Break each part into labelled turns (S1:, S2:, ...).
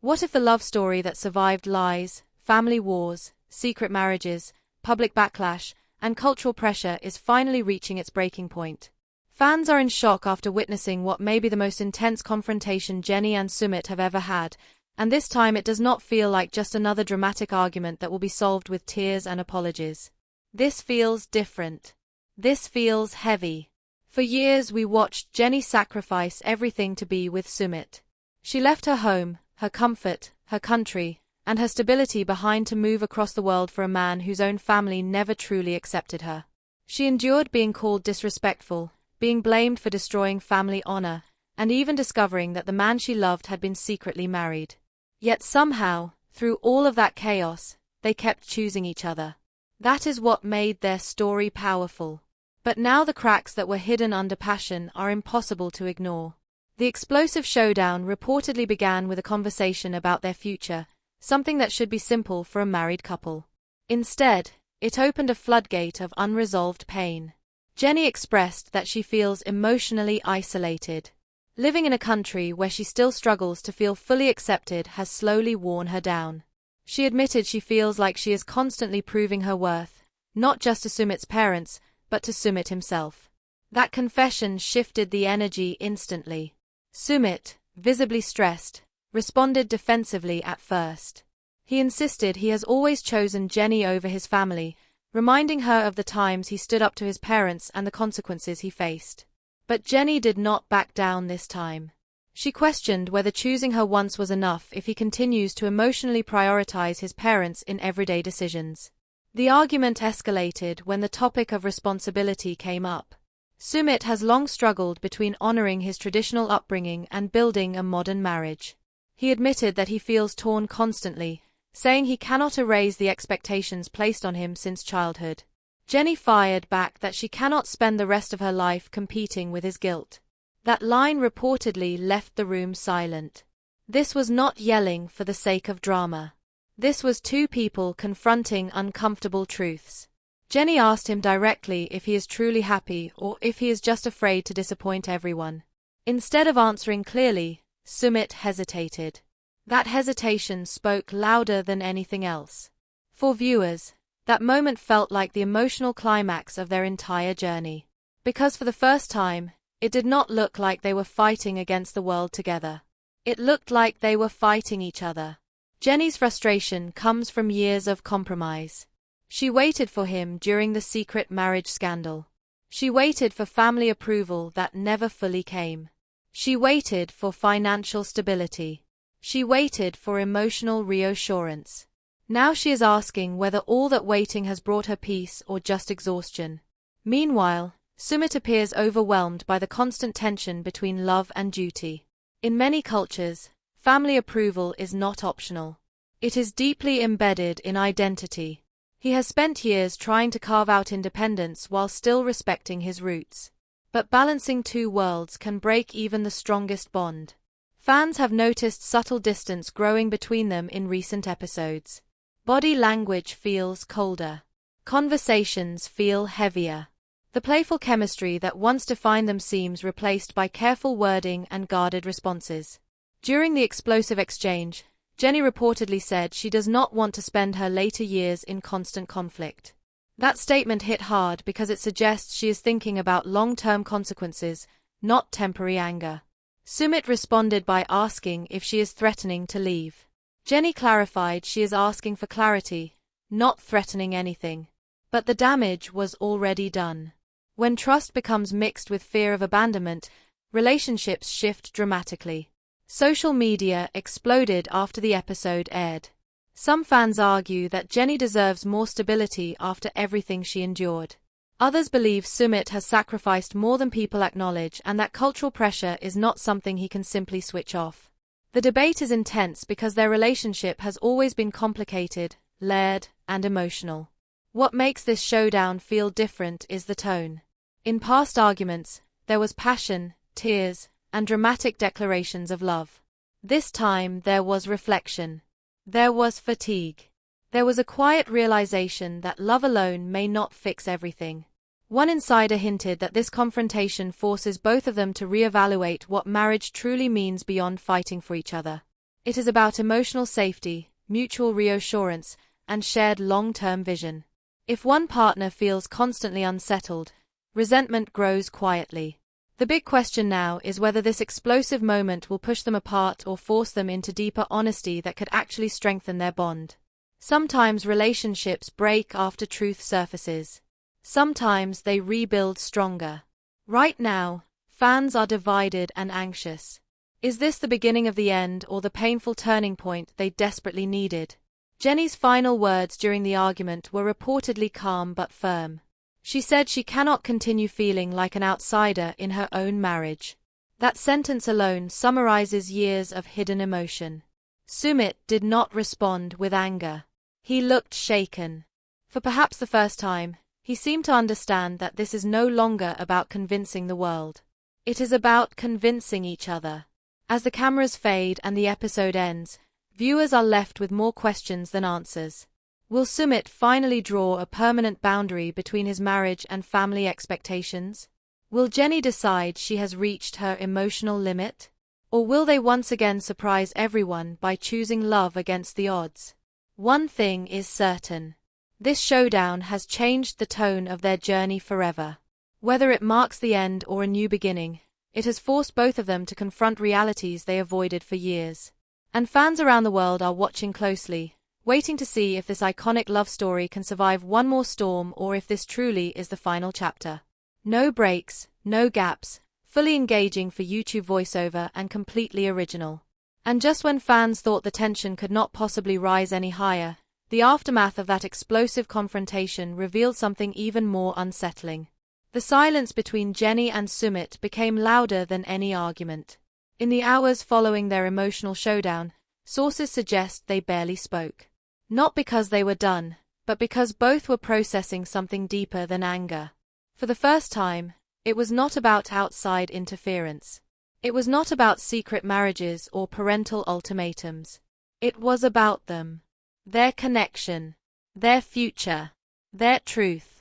S1: What if the love story that survived lies, family wars, secret marriages, public backlash, and cultural pressure is finally reaching its breaking point? Fans are in shock after witnessing what may be the most intense confrontation Jennie and Sumit have ever had, and this time it does not feel like just another dramatic argument that will be solved with tears and apologies. This feels different. This feels heavy. For years we watched Jennie sacrifice everything to be with Sumit. She left her home, her comfort, her country, and her stability behind to move across the world for a man whose own family never truly accepted her. She endured being called disrespectful, being blamed for destroying family honor, and even discovering that the man she loved had been secretly married. Yet somehow, through all of that chaos, they kept choosing each other. That is what made their story powerful. But now the cracks that were hidden under passion are impossible to ignore. The explosive showdown reportedly began with a conversation about their future, something that should be simple for a married couple. Instead, it opened a floodgate of unresolved pain. Jennie expressed that she feels emotionally isolated. Living in a country where she still struggles to feel fully accepted has slowly worn her down. She admitted she feels like she is constantly proving her worth, not just to Sumit's parents, but to Sumit himself. That confession shifted the energy instantly. Sumit, visibly stressed, responded defensively at first. He insisted he has always chosen Jennie over his family, reminding her of the times he stood up to his parents and the consequences he faced. But Jennie did not back down this time. She questioned whether choosing her once was enough if he continues to emotionally prioritize his parents in everyday decisions. The argument escalated when the topic of responsibility came up. Sumit has long struggled between honoring his traditional upbringing and building a modern marriage. He admitted that he feels torn constantly, saying he cannot erase the expectations placed on him since childhood. Jennie fired back that she cannot spend the rest of her life competing with his guilt. That line reportedly left the room silent. This was not yelling for the sake of drama. This was two people confronting uncomfortable truths. Jennie asked him directly if he is truly happy or if he is just afraid to disappoint everyone. Instead of answering clearly, Sumit hesitated. That hesitation spoke louder than anything else. For viewers, that moment felt like the emotional climax of their entire journey. Because for the first time, it did not look like they were fighting against the world together. It looked like they were fighting each other. Jennie's frustration comes from years of compromise. She waited for him during the secret marriage scandal. She waited for family approval that never fully came. She waited for financial stability. She waited for emotional reassurance. Now she is asking whether all that waiting has brought her peace or just exhaustion. Meanwhile, Sumit appears overwhelmed by the constant tension between love and duty. In many cultures, family approval is not optional. It is deeply embedded in identity. He has spent years trying to carve out independence while still respecting his roots. But balancing two worlds can break even the strongest bond. Fans have noticed subtle distance growing between them in recent episodes. Body language feels colder. Conversations feel heavier. The playful chemistry that once defined them seems replaced by careful wording and guarded responses. During the explosive exchange, Jennie reportedly said she does not want to spend her later years in constant conflict. That statement hit hard because it suggests she is thinking about long-term consequences, not temporary anger. Sumit responded by asking if she is threatening to leave. Jennie clarified she is asking for clarity, not threatening anything. But the damage was already done. When trust becomes mixed with fear of abandonment, relationships shift dramatically. Social media exploded after the episode aired. Some fans argue that Jennie deserves more stability after everything she endured. Others believe Sumit has sacrificed more than people acknowledge and that cultural pressure is not something he can simply switch off. The debate is intense because their relationship has always been complicated, layered, and emotional. What makes this showdown feel different is the tone. In past arguments, there was passion, tears, and dramatic declarations of love. This time there was reflection. There was fatigue. There was a quiet realization that love alone may not fix everything. One insider hinted that this confrontation forces both of them to reevaluate what marriage truly means beyond fighting for each other. It is about emotional safety, mutual reassurance, and shared long-term vision. If one partner feels constantly unsettled, resentment grows quietly. The big question now is whether this explosive moment will push them apart or force them into deeper honesty that could actually strengthen their bond. Sometimes relationships break after truth surfaces. Sometimes they rebuild stronger. Right now, fans are divided and anxious. Is this the beginning of the end or the painful turning point they desperately needed? Jenny's final words during the argument were reportedly calm but firm. She said she cannot continue feeling like an outsider in her own marriage. That sentence alone summarizes years of hidden emotion. Sumit did not respond with anger. He looked shaken. For perhaps the first time, he seemed to understand that this is no longer about convincing the world. It is about convincing each other. As the cameras fade and the episode ends, viewers are left with more questions than answers. Will Sumit finally draw a permanent boundary between his marriage and family expectations? Will Jenny decide she has reached her emotional limit? Or will they once again surprise everyone by choosing love against the odds? One thing is certain. This showdown has changed the tone of their journey forever. Whether it marks the end or a new beginning, it has forced both of them to confront realities they avoided for years. And fans around the world are watching closely, waiting to see if this iconic love story can survive one more storm or if this truly is the final chapter. No breaks, no gaps, fully engaging for YouTube voiceover and completely original. And just when fans thought the tension could not possibly rise any higher, the aftermath of that explosive confrontation revealed something even more unsettling. The silence between Jenny and Sumit became louder than any argument. In the hours following their emotional showdown, sources suggest they barely spoke. Not because they were done, but because both were processing something deeper than anger. For the first time, it was not about outside interference. It was not about secret marriages or parental ultimatums. It was about them. Their connection. Their future. Their truth.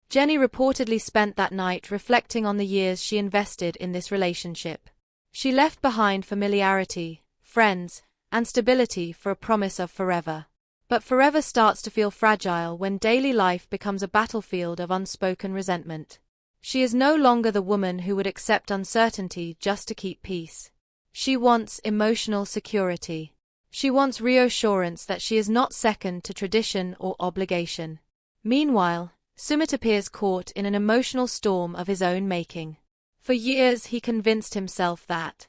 S1: Jenny reportedly spent that night reflecting on the years she invested in this relationship. She left behind familiarity, friends, and stability for a promise of forever. But forever starts to feel fragile when daily life becomes a battlefield of unspoken resentment. She is no longer the woman who would accept uncertainty just to keep peace. She wants emotional security. She wants reassurance that she is not second to tradition or obligation. Meanwhile, Sumit appears caught in an emotional storm of his own making. For years he convinced himself that,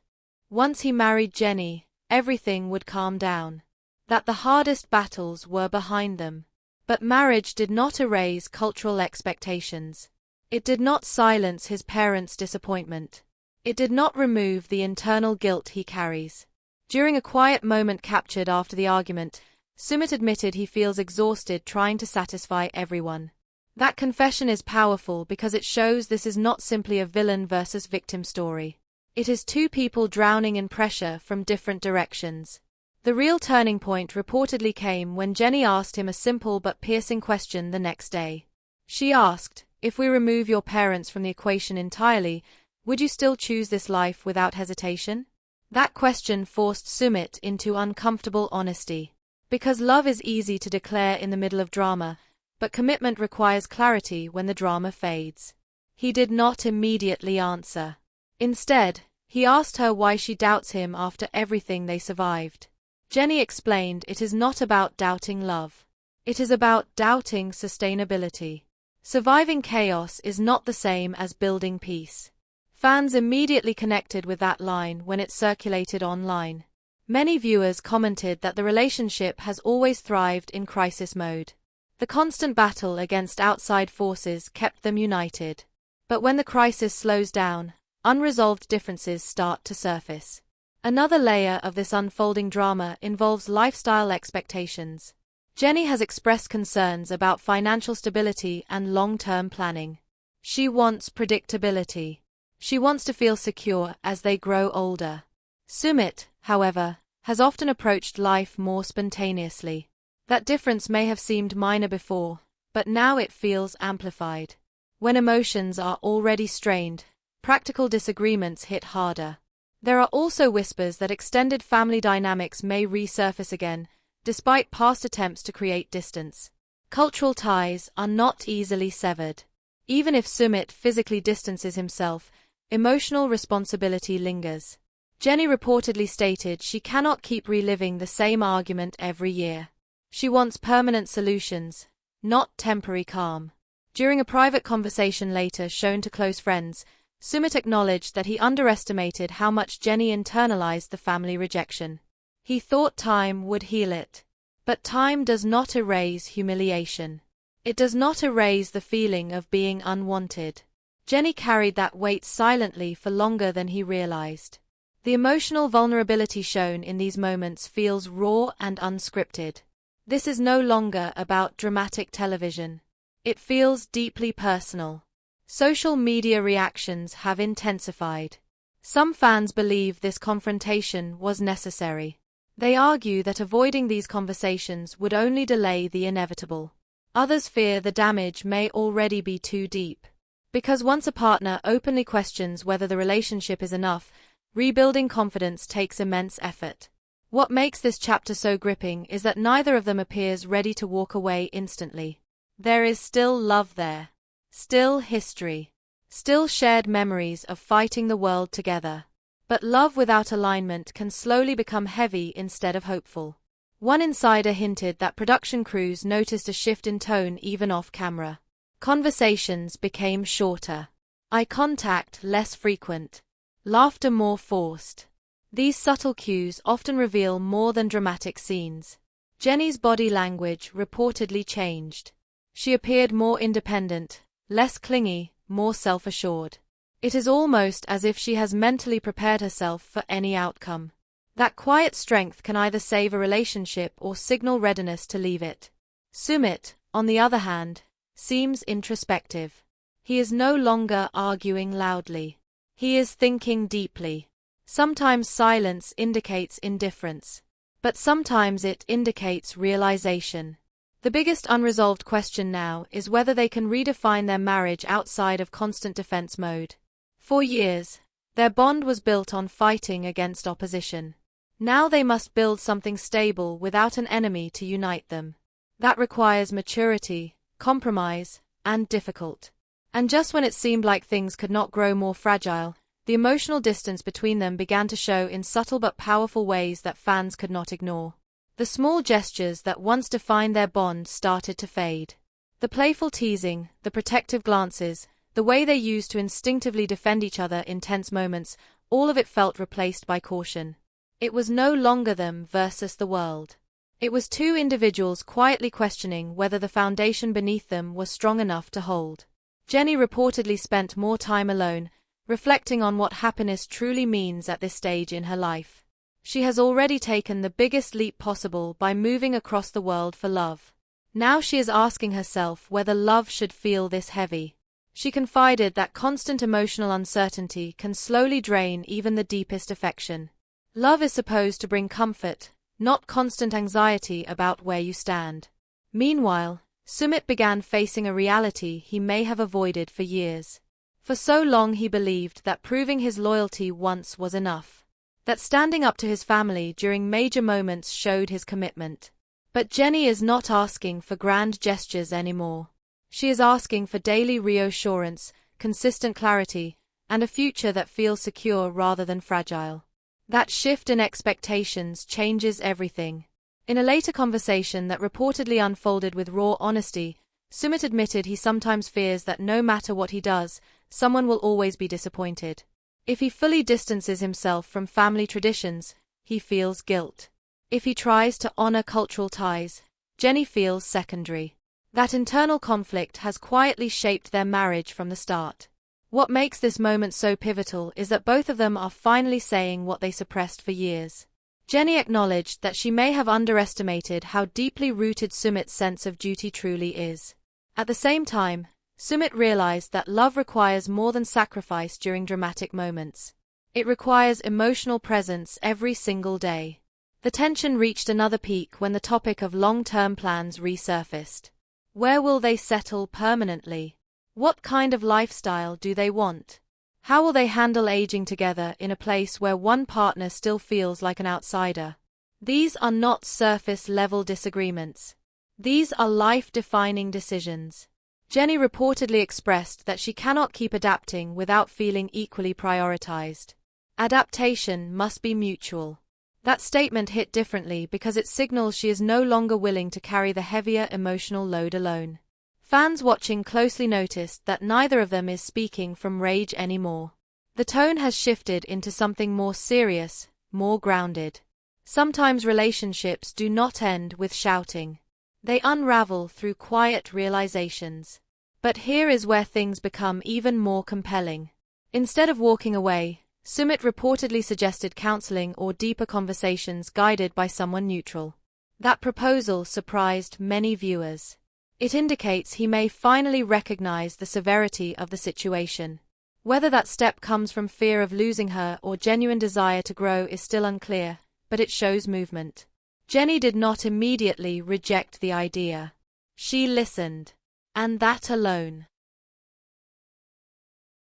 S1: once he married Jenny, everything would calm down. That the hardest battles were behind them. But marriage did not erase cultural expectations. It did not silence his parents' disappointment. It did not remove the internal guilt he carries. During a quiet moment captured after the argument, Sumit admitted he feels exhausted trying to satisfy everyone. That confession is powerful because it shows this is not simply a villain versus victim story. It is two people drowning in pressure from different directions. The real turning point reportedly came when Jenny asked him a simple but piercing question the next day. She asked, "If we remove your parents from the equation entirely, would you still choose this life without hesitation?" That question forced Sumit into uncomfortable honesty. Because love is easy to declare in the middle of drama, but commitment requires clarity when the drama fades. He did not immediately answer. Instead, he asked her why she doubts him after everything they survived. Jenny explained it is not about doubting love. It is about doubting sustainability. Surviving chaos is not the same as building peace. Fans immediately connected with that line when it circulated online. Many viewers commented that the relationship has always thrived in crisis mode. The constant battle against outside forces kept them united. But when the crisis slows down, unresolved differences start to surface. Another layer of this unfolding drama involves lifestyle expectations. Jenny has expressed concerns about financial stability and long-term planning. She wants predictability. She wants to feel secure as they grow older. Sumit, however, has often approached life more spontaneously. That difference may have seemed minor before, but now it feels amplified. When emotions are already strained, practical disagreements hit harder. There are also whispers that extended family dynamics may resurface again, despite past attempts to create distance. Cultural ties are not easily severed. Even if Sumit physically distances himself, emotional responsibility lingers. Jenny reportedly stated she cannot keep reliving the same argument every year. She wants permanent solutions, not temporary calm. During a private conversation later shown to close friends, Sumit acknowledged that he underestimated how much Jenny internalized the family rejection. He thought time would heal it. But time does not erase humiliation. It does not erase the feeling of being unwanted. Jenny carried that weight silently for longer than he realized. The emotional vulnerability shown in these moments feels raw and unscripted. This is no longer about dramatic television. It feels deeply personal. Social media reactions have intensified. Some fans believe this confrontation was necessary. They argue that avoiding these conversations would only delay the inevitable. Others fear the damage may already be too deep. Because once a partner openly questions whether the relationship is enough, rebuilding confidence takes immense effort. What makes this chapter so gripping is that neither of them appears ready to walk away instantly. There is still love there. Still history. Still shared memories of fighting the world together. But love without alignment can slowly become heavy instead of hopeful. One insider hinted that production crews noticed a shift in tone even off camera. Conversations became shorter. Eye contact less frequent. Laughter more forced. These subtle cues often reveal more than dramatic scenes. Jenny's body language reportedly changed. She appeared more independent, less clingy, more self-assured. It is almost as if she has mentally prepared herself for any outcome. That quiet strength can either save a relationship or signal readiness to leave it. Sumit, on the other hand, seems introspective. He is no longer arguing loudly. He is thinking deeply. Sometimes silence indicates indifference, but sometimes it indicates realization. The biggest unresolved question now is whether they can redefine their marriage outside of constant defense mode. For years, their bond was built on fighting against opposition. Now they must build something stable without an enemy to unite them. That requires maturity, compromise, and difficult. And just when it seemed like things could not grow more fragile, the emotional distance between them began to show in subtle but powerful ways that fans could not ignore. The small gestures that once defined their bond started to fade. The playful teasing, the protective glances, the way they used to instinctively defend each other in tense moments, all of it felt replaced by caution. It was no longer them versus the world. It was two individuals quietly questioning whether the foundation beneath them was strong enough to hold. Jenny reportedly spent more time alone, reflecting on what happiness truly means at this stage in her life. She has already taken the biggest leap possible by moving across the world for love. Now she is asking herself whether love should feel this heavy. She confided that constant emotional uncertainty can slowly drain even the deepest affection. Love is supposed to bring comfort, not constant anxiety about where you stand. Meanwhile, Sumit began facing a reality he may have avoided for years. For so long he believed that proving his loyalty once was enough. That standing up to his family during major moments showed his commitment. But Jenny is not asking for grand gestures anymore. She is asking for daily reassurance, consistent clarity, and a future that feels secure rather than fragile. That shift in expectations changes everything. In a later conversation that reportedly unfolded with raw honesty, Sumit admitted he sometimes fears that no matter what he does, someone will always be disappointed. If he fully distances himself from family traditions, he feels guilt. If he tries to honor cultural ties, Jenny feels secondary. That internal conflict has quietly shaped their marriage from the start. What makes this moment so pivotal is that both of them are finally saying what they suppressed for years. Jenny acknowledged that she may have underestimated how deeply rooted Sumit's sense of duty truly is. At the same time, Sumit realized that love requires more than sacrifice during dramatic moments. It requires emotional presence every single day. The tension reached another peak when the topic of long-term plans resurfaced. Where will they settle permanently? What kind of lifestyle do they want? How will they handle aging together in a place where one partner still feels like an outsider? These are not surface-level disagreements. These are life-defining decisions. Jenny reportedly expressed that she cannot keep adapting without feeling equally prioritized. Adaptation must be mutual. That statement hit differently because it signals she is no longer willing to carry the heavier emotional load alone. Fans watching closely noticed that neither of them is speaking from rage anymore. The tone has shifted into something more serious, more grounded. Sometimes relationships do not end with shouting. They unravel through quiet realizations. But here is where things become even more compelling. Instead of walking away, Sumit reportedly suggested counseling or deeper conversations guided by someone neutral. That proposal surprised many viewers. It indicates he may finally recognize the severity of the situation. Whether that step comes from fear of losing her or genuine desire to grow is still unclear, but it shows movement. Jenny did not immediately reject the idea. She listened. And that alone